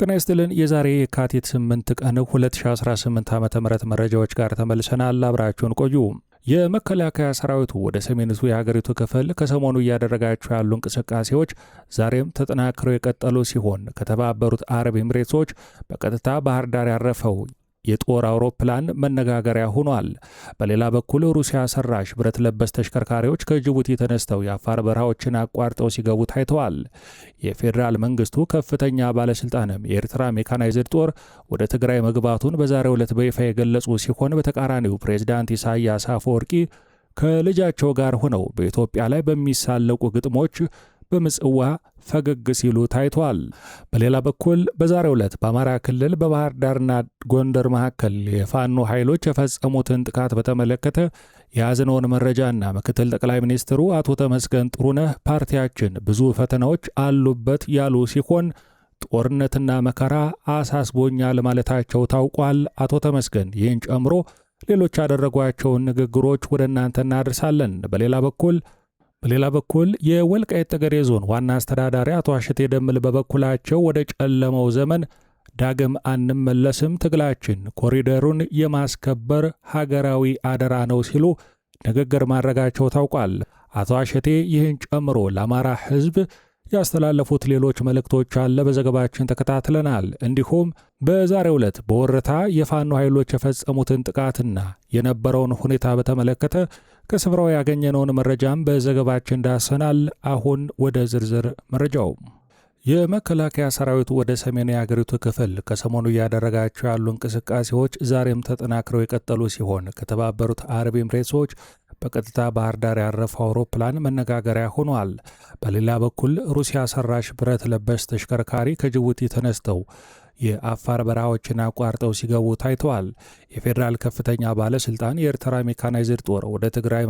ጤና ይስጥልን። የዛሬ የካቲት 8 ቀን 2018 ዓ.ም መረጃዎች ጋር ተመልሰናል። አብራችሁን ቆዩ። የመከላከያ ሰራዊቱ ወደ ሰሜኑ የሀገሪቱ ክፍል ከሰሞኑ እያደረጋቸው ያሉ እንቅስቃሴዎች ዛሬም ተጠናክረው የቀጠሉ ሲሆን ከተባበሩት አረብ ኤምሬቶች በቀጥታ ባህር ዳር ያረፈው የጦር አውሮፕላን መነጋገሪያ ሆኗል። በሌላ በኩል ሩሲያ ሰራሽ ብረት ለበስ ተሽከርካሪዎች ከጅቡቲ ተነስተው የአፋር በረሃዎችን አቋርጠው ሲገቡ ታይተዋል። የፌዴራል መንግስቱ ከፍተኛ ባለስልጣንም የኤርትራ ሜካናይዝድ ጦር ወደ ትግራይ መግባቱን በዛሬው ዕለት በይፋ የገለጹ ሲሆን በተቃራኒው ፕሬዝዳንት ኢሳያስ አፈወርቂ ከልጃቸው ጋር ሆነው በኢትዮጵያ ላይ በሚሳለቁ ግጥሞች በምጽዋ ፈገግ ሲሉ ታይቷል። በሌላ በኩል በዛሬው ዕለት በአማራ ክልል በባህር ዳርና ጎንደር መካከል የፋኖ ኃይሎች የፈጸሙትን ጥቃት በተመለከተ የያዝነውን መረጃና ምክትል ጠቅላይ ሚኒስትሩ አቶ ተመስገን ጥሩነህ ፓርቲያችን ብዙ ፈተናዎች አሉበት ያሉ ሲሆን ጦርነትና መከራ አሳስቦኛል ማለታቸው ታውቋል። አቶ ተመስገን ይህን ጨምሮ ሌሎች ያደረጓቸውን ንግግሮች ወደ እናንተ እናደርሳለን። በሌላ በኩል የወልቃይት ጠገዴ ዞን ዋና አስተዳዳሪ አቶ አሸቴ ደምል በበኩላቸው ወደ ጨለመው ዘመን ዳግም አንመለስም፣ ትግላችን ኮሪደሩን የማስከበር ሀገራዊ አደራ ነው ሲሉ ንግግር ማድረጋቸው ታውቋል። አቶ አሸቴ ይህን ጨምሮ ለአማራ ሕዝብ ያስተላለፉት ሌሎች መልእክቶች አለ፣ በዘገባችን ተከታትለናል። እንዲሁም በዛሬው ዕለት በወረታ የፋኖ ኃይሎች የፈጸሙትን ጥቃትና የነበረውን ሁኔታ በተመለከተ ከስፍራው ያገኘነውን መረጃም በዘገባችን ዳሰናል። አሁን ወደ ዝርዝር መረጃው። የመከላከያ ሰራዊቱ ወደ ሰሜን የሀገሪቱ ክፍል ከሰሞኑ እያደረጋቸው ያሉ እንቅስቃሴዎች ዛሬም ተጠናክረው የቀጠሉ ሲሆን ከተባበሩት አረብ ኤምሬቶች በቀጥታ ባህር ዳር ያረፈው አውሮፕላን መነጋገሪያ ሆኗል። በሌላ በኩል ሩሲያ ሰራሽ ብረት ለበስ ተሽከርካሪ ከጅቡቲ ተነስተው የአፋር በረሃዎችን አቋርጠው ሲገቡ ታይተዋል። የፌዴራል ከፍተኛ ባለስልጣን የኤርትራ ሜካናይዝድ ጦር ወደ ትግራይ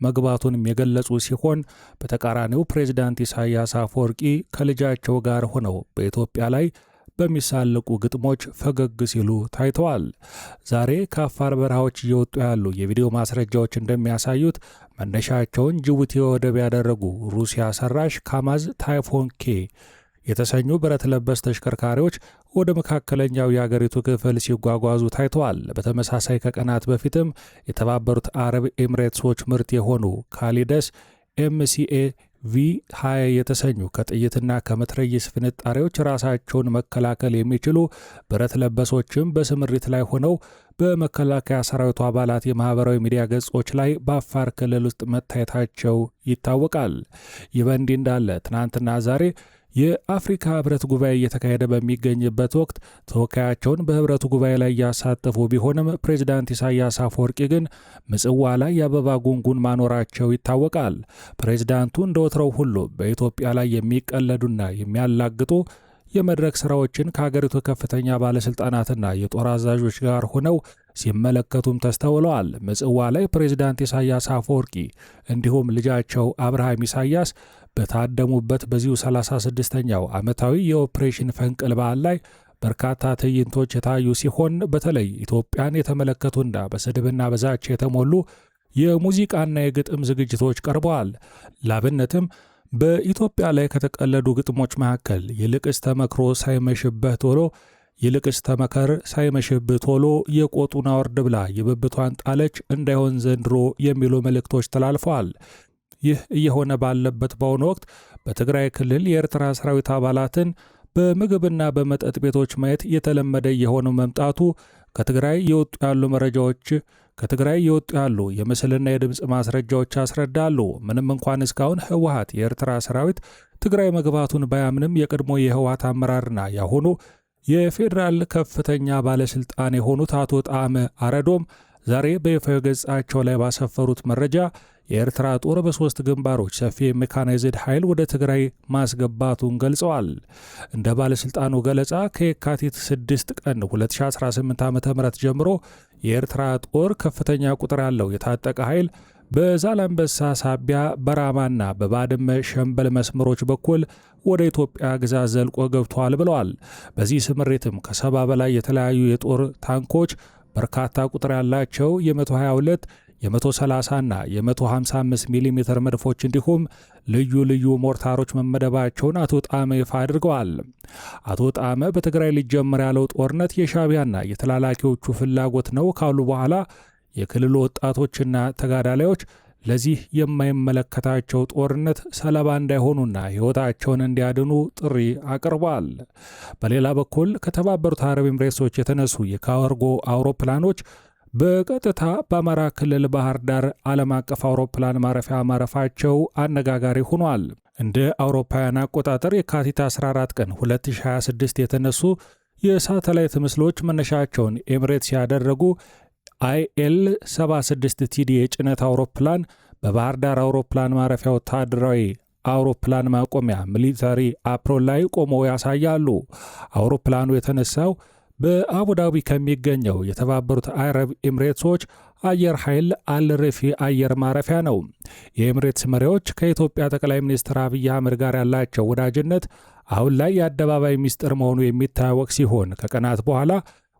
መግባቱንም የገለጹ ሲሆን በተቃራኒው ፕሬዝዳንት ኢሳያስ አፈወርቂ ከልጃቸው ጋር ሆነው በኢትዮጵያ ላይ በሚሳለቁ ግጥሞች ፈገግ ሲሉ ታይተዋል። ዛሬ ከአፋር በረሃዎች እየወጡ ያሉ የቪዲዮ ማስረጃዎች እንደሚያሳዩት መነሻቸውን ጅቡቲ ወደብ ያደረጉ ሩሲያ ሰራሽ ካማዝ ታይፎን ኬ የተሰኙ ብረት ለበስ ተሽከርካሪዎች ወደ መካከለኛው የአገሪቱ ክፍል ሲጓጓዙ ታይተዋል። በተመሳሳይ ከቀናት በፊትም የተባበሩት አረብ ኤምሬቶች ምርት የሆኑ ካሊደስ ኤምሲኤ ቪ20 የተሰኙ ከጥይትና ከመትረየስ ፍንጣሪዎች ራሳቸውን መከላከል የሚችሉ ብረት ለበሶችም በስምሪት ላይ ሆነው በመከላከያ ሰራዊቱ አባላት የማህበራዊ ሚዲያ ገጾች ላይ በአፋር ክልል ውስጥ መታየታቸው ይታወቃል። ይህ በእንዲህ እንዳለ ትናንትና ዛሬ የአፍሪካ ህብረት ጉባኤ እየተካሄደ በሚገኝበት ወቅት ተወካያቸውን በህብረቱ ጉባኤ ላይ ያሳተፉ ቢሆንም ፕሬዝዳንት ኢሳያስ አፈወርቂ ግን ምጽዋ ላይ የአበባ ጉንጉን ማኖራቸው ይታወቃል። ፕሬዝዳንቱ እንደወትረው ሁሉ በኢትዮጵያ ላይ የሚቀለዱና የሚያላግጡ የመድረክ ስራዎችን ከሀገሪቱ ከፍተኛ ባለስልጣናትና የጦር አዛዦች ጋር ሆነው ሲመለከቱም ተስተውለዋል። ምጽዋ ላይ ፕሬዝዳንት ኢሳያስ አፈወርቂ እንዲሁም ልጃቸው አብርሃም ኢሳያስ በታደሙበት በዚሁ 36ኛው ዓመታዊ የኦፕሬሽን ፈንቅል በዓል ላይ በርካታ ትዕይንቶች የታዩ ሲሆን በተለይ ኢትዮጵያን የተመለከቱና በስድብና በዛቻ የተሞሉ የሙዚቃና የግጥም ዝግጅቶች ቀርበዋል። ላብነትም በኢትዮጵያ ላይ ከተቀለዱ ግጥሞች መካከል ይልቅስ ተመክሮ ሳይመሽብህ ቶሎ ይልቅስ ተመከር ሳይመሽብህ ቶሎ የቆጡን አወርድ ብላ የብብቷን ጣለች እንዳይሆን ዘንድሮ የሚሉ መልእክቶች ተላልፈዋል። ይህ እየሆነ ባለበት በአሁኑ ወቅት በትግራይ ክልል የኤርትራ ሰራዊት አባላትን በምግብና በመጠጥ ቤቶች ማየት የተለመደ የሆነው መምጣቱ ከትግራይ የወጡ ያሉ የምስልና የድምፅ ማስረጃዎች ያስረዳሉ። ምንም እንኳን እስካሁን ህወሓት የኤርትራ ሰራዊት ትግራይ መግባቱን ባያምንም የቀድሞ የህወሓት አመራርና ያሁኑ የፌዴራል ከፍተኛ ባለስልጣን የሆኑት አቶ ጣዕመ አረዶም ዛሬ በይፋዊ ገጻቸው ላይ ባሰፈሩት መረጃ የኤርትራ ጦር በ3 ግንባሮች ሰፊ ሜካናይዝድ ኃይል ወደ ትግራይ ማስገባቱን ገልጸዋል። እንደ ባለስልጣኑ ገለጻ ከየካቲት 6 ቀን 2018 ዓ.ም ጀምሮ የኤርትራ ጦር ከፍተኛ ቁጥር ያለው የታጠቀ ኃይል በዛላምበሳ ሳቢያ በራማና በባድመ ሸምበል መስመሮች በኩል ወደ ኢትዮጵያ ግዛት ዘልቆ ገብቷል ብለዋል። በዚህ ስምሪትም ከ70 በላይ የተለያዩ የጦር ታንኮች፣ በርካታ ቁጥር ያላቸው የ122 የ130 እና የ155 ሚሜ መድፎች እንዲሁም ልዩ ልዩ ሞርታሮች መመደባቸውን አቶ ጣመ ይፋ አድርገዋል። አቶ ጣመ በትግራይ ሊጀመር ያለው ጦርነት የሻዕቢያና የተላላኪዎቹ ፍላጎት ነው ካሉ በኋላ የክልሉ ወጣቶችና ተጋዳላዮች ለዚህ የማይመለከታቸው ጦርነት ሰለባ እንዳይሆኑና ሕይወታቸውን እንዲያድኑ ጥሪ አቅርቧል። በሌላ በኩል ከተባበሩት አረብ ኤምሬቶች የተነሱ የካርጎ አውሮፕላኖች በቀጥታ በአማራ ክልል ባህር ዳር ዓለም አቀፍ አውሮፕላን ማረፊያ ማረፋቸው አነጋጋሪ ሆኗል። እንደ አውሮፓውያን አቆጣጠር የካቲት 14 ቀን 2026 የተነሱ የሳተላይት ምስሎች መነሻቸውን ኤምሬትስ ያደረጉ IL-76TD የጭነት አውሮፕላን በባህር ዳር አውሮፕላን ማረፊያ ወታደራዊ አውሮፕላን ማቆሚያ ሚሊታሪ አፕሮን ላይ ቆመው ያሳያሉ። አውሮፕላኑ የተነሳው በአቡዳቢ ከሚገኘው የተባበሩት አረብ ኤምሬቶች አየር ኃይል አልረፊ አየር ማረፊያ ነው። የኤምሬትስ መሪዎች ከኢትዮጵያ ጠቅላይ ሚኒስትር አብይ አህመድ ጋር ያላቸው ወዳጅነት አሁን ላይ የአደባባይ ሚስጥር መሆኑ የሚታወቅ ሲሆን ከቀናት በኋላ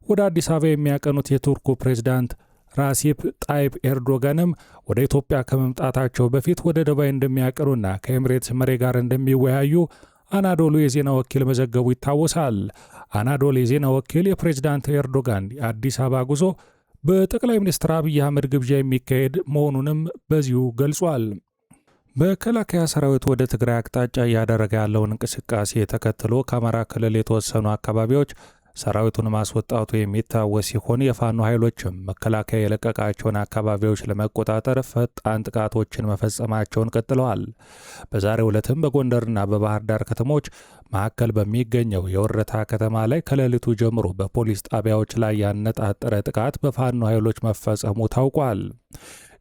ወደ አዲስ አበባ የሚያቀኑት የቱርኩ ፕሬዝዳንት ራሲፕ ጣይብ ኤርዶጋንም ወደ ኢትዮጵያ ከመምጣታቸው በፊት ወደ ዱባይ እንደሚያቀኑና ከኤምሬትስ መሪ ጋር እንደሚወያዩ አናዶሉ የዜና ወኪል መዘገቡ ይታወሳል። አናዶሉ የዜና ወኪል የፕሬዝዳንት ኤርዶጋን የአዲስ አበባ ጉዞ በጠቅላይ ሚኒስትር አብይ አህመድ ግብዣ የሚካሄድ መሆኑንም በዚሁ ገልጿል። መከላከያ ሰራዊት ወደ ትግራይ አቅጣጫ እያደረገ ያለውን እንቅስቃሴ ተከትሎ ከአማራ ክልል የተወሰኑ አካባቢዎች ሰራዊቱን ማስወጣቱ የሚታወስ ሲሆን የፋኖ ኃይሎችም መከላከያ የለቀቃቸውን አካባቢዎች ለመቆጣጠር ፈጣን ጥቃቶችን መፈጸማቸውን ቀጥለዋል። በዛሬው ዕለትም በጎንደርና በባህር ዳር ከተሞች መካከል በሚገኘው የወረታ ከተማ ላይ ከሌሊቱ ጀምሮ በፖሊስ ጣቢያዎች ላይ ያነጣጠረ ጥቃት በፋኖ ኃይሎች መፈጸሙ ታውቋል።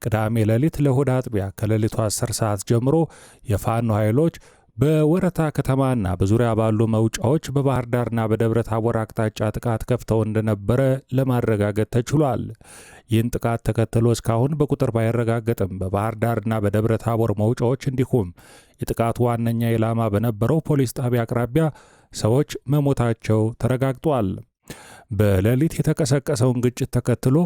ቅዳሜ ሌሊት ለእሁድ አጥቢያ ከሌሊቱ 10 ሰዓት ጀምሮ የፋኖ ኃይሎች በወረታ ከተማና በዙሪያ ባሉ መውጫዎች በባህር ዳርና በደብረ ታቦር አቅጣጫ ጥቃት ከፍተው እንደነበረ ለማረጋገጥ ተችሏል። ይህን ጥቃት ተከትሎ እስካሁን በቁጥር ባይረጋገጥም በባህር ዳርና በደብረ ታቦር መውጫዎች እንዲሁም የጥቃቱ ዋነኛ ኢላማ በነበረው ፖሊስ ጣቢያ አቅራቢያ ሰዎች መሞታቸው ተረጋግጧል። በሌሊት የተቀሰቀሰውን ግጭት ተከትሎ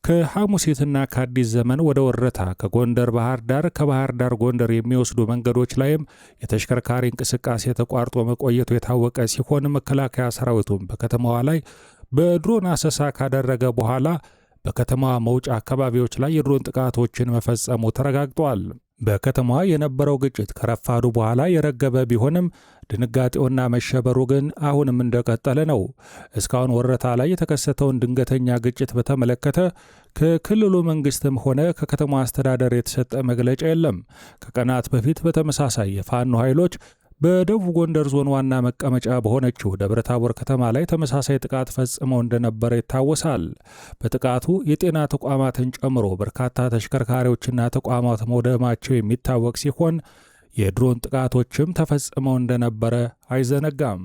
ከሐሙሲትና ከአዲስ ዘመን ወደ ወረታ ከጎንደር ባህር ዳር ከባህር ዳር ጎንደር የሚወስዱ መንገዶች ላይም የተሽከርካሪ እንቅስቃሴ ተቋርጦ መቆየቱ የታወቀ ሲሆን መከላከያ ሰራዊቱም በከተማዋ ላይ በድሮን አሰሳ ካደረገ በኋላ በከተማዋ መውጫ አካባቢዎች ላይ የድሮን ጥቃቶችን መፈጸሙ ተረጋግጧል። በከተማዋ የነበረው ግጭት ከረፋዱ በኋላ የረገበ ቢሆንም ድንጋጤውና መሸበሩ ግን አሁንም እንደቀጠለ ነው። እስካሁን ወረታ ላይ የተከሰተውን ድንገተኛ ግጭት በተመለከተ ከክልሉ መንግስትም ሆነ ከከተማዋ አስተዳደር የተሰጠ መግለጫ የለም። ከቀናት በፊት በተመሳሳይ የፋኖ ኃይሎች በደቡብ ጎንደር ዞን ዋና መቀመጫ በሆነችው ደብረ ታቦር ከተማ ላይ ተመሳሳይ ጥቃት ፈጽመው እንደነበረ ይታወሳል። በጥቃቱ የጤና ተቋማትን ጨምሮ በርካታ ተሽከርካሪዎችና ተቋማት መውደማቸው የሚታወቅ ሲሆን የድሮን ጥቃቶችም ተፈጽመው እንደነበረ አይዘነጋም።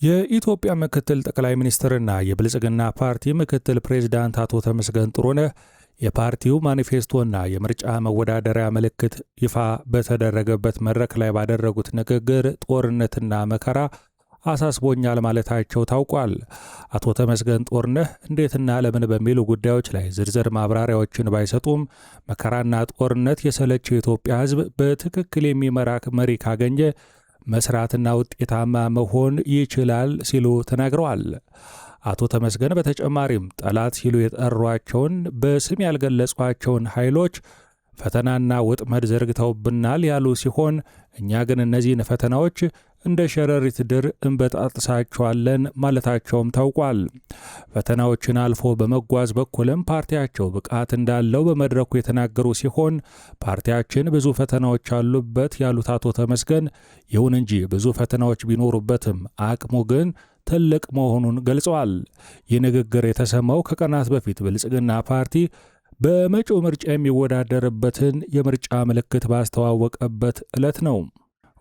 የኢትዮጵያ ምክትል ጠቅላይ ሚኒስትርና የብልጽግና ፓርቲ ምክትል ፕሬዝዳንት አቶ ተመስገን ጥሩነህ የፓርቲው ማኒፌስቶና የምርጫ መወዳደሪያ ምልክት ይፋ በተደረገበት መድረክ ላይ ባደረጉት ንግግር ጦርነትና መከራ አሳስቦኛል ማለታቸው ታውቋል። አቶ ተመስገን ጥሩነህ እንዴትና ለምን በሚሉ ጉዳዮች ላይ ዝርዝር ማብራሪያዎችን ባይሰጡም መከራና ጦርነት የሰለቸው የኢትዮጵያ ሕዝብ በትክክል የሚመራ መሪ ካገኘ መስራትና ውጤታማ መሆን ይችላል ሲሉ ተናግረዋል። አቶ ተመስገን በተጨማሪም ጠላት ሲሉ የጠሯቸውን በስም ያልገለጿቸውን ኃይሎች ፈተናና ወጥመድ ዘርግተውብናል ያሉ ሲሆን እኛ ግን እነዚህን ፈተናዎች እንደ ሸረሪት ድር እንበጣጥሳቸዋለን ማለታቸውም ታውቋል። ፈተናዎችን አልፎ በመጓዝ በኩልም ፓርቲያቸው ብቃት እንዳለው በመድረኩ የተናገሩ ሲሆን ፓርቲያችን ብዙ ፈተናዎች አሉበት ያሉት አቶ ተመስገን ይሁን እንጂ ብዙ ፈተናዎች ቢኖሩበትም አቅሙ ግን ትልቅ መሆኑን ገልጸዋል። ይህ ንግግር የተሰማው ከቀናት በፊት ብልጽግና ፓርቲ በመጪው ምርጫ የሚወዳደርበትን የምርጫ ምልክት ባስተዋወቀበት ዕለት ነው።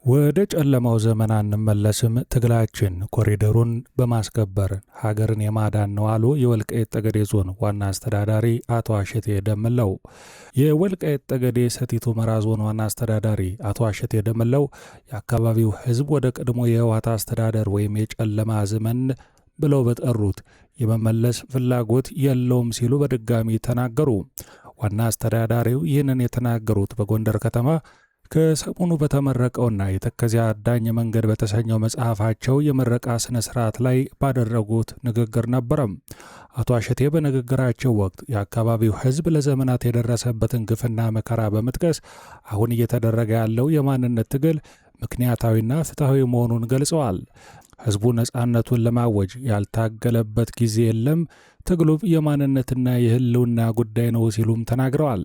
ወደ ጨለማው ዘመን አንመለስም፣ ትግላችን ኮሪደሩን በማስከበር ሀገርን የማዳን ነው አሉ የወልቃይት ጠገዴ ዞን ዋና አስተዳዳሪ አቶ አሸቴ ደምለው። የወልቃይት ጠገዴ ሰቲት ሁመራ ዞን ዋና አስተዳዳሪ አቶ አሸቴ ደምለው የአካባቢው ሕዝብ ወደ ቀድሞ የህወሓት አስተዳደር ወይም የጨለማ ዘመን ብለው በጠሩት የመመለስ ፍላጎት የለውም ሲሉ በድጋሚ ተናገሩ። ዋና አስተዳዳሪው ይህንን የተናገሩት በጎንደር ከተማ ከሰሞኑ በተመረቀውና የተከዜ አዳኝ መንገድ በተሰኘው መጽሐፋቸው የምረቃ ስነ ስርዓት ላይ ባደረጉት ንግግር ነበረም። አቶ አሸቴ በንግግራቸው ወቅት የአካባቢው ሕዝብ ለዘመናት የደረሰበትን ግፍና መከራ በመጥቀስ አሁን እየተደረገ ያለው የማንነት ትግል ምክንያታዊና ፍትሐዊ መሆኑን ገልጸዋል። ሕዝቡ ነፃነቱን ለማወጅ ያልታገለበት ጊዜ የለም፣ ትግሉም የማንነትና የህልውና ጉዳይ ነው ሲሉም ተናግረዋል።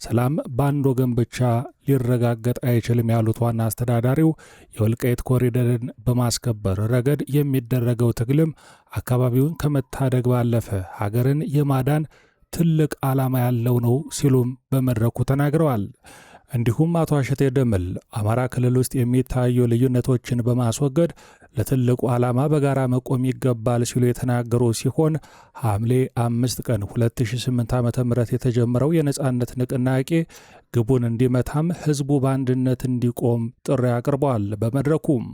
ሰላም በአንድ ወገን ብቻ ሊረጋገጥ አይችልም ያሉት ዋና አስተዳዳሪው የወልቃይት ኮሪደርን በማስከበር ረገድ የሚደረገው ትግልም አካባቢውን ከመታደግ ባለፈ ሀገርን የማዳን ትልቅ ዓላማ ያለው ነው ሲሉም በመድረኩ ተናግረዋል። እንዲሁም አቶ አሸቴ ደምል አማራ ክልል ውስጥ የሚታዩ ልዩነቶችን በማስወገድ ለትልቁ ዓላማ በጋራ መቆም ይገባል ሲሉ የተናገሩ ሲሆን ሐምሌ 5 ቀን 2008 ዓ.ም የተጀመረው የነጻነት ንቅናቄ ግቡን እንዲመታም ህዝቡ በአንድነት እንዲቆም ጥሪ አቅርበዋል። በመድረኩም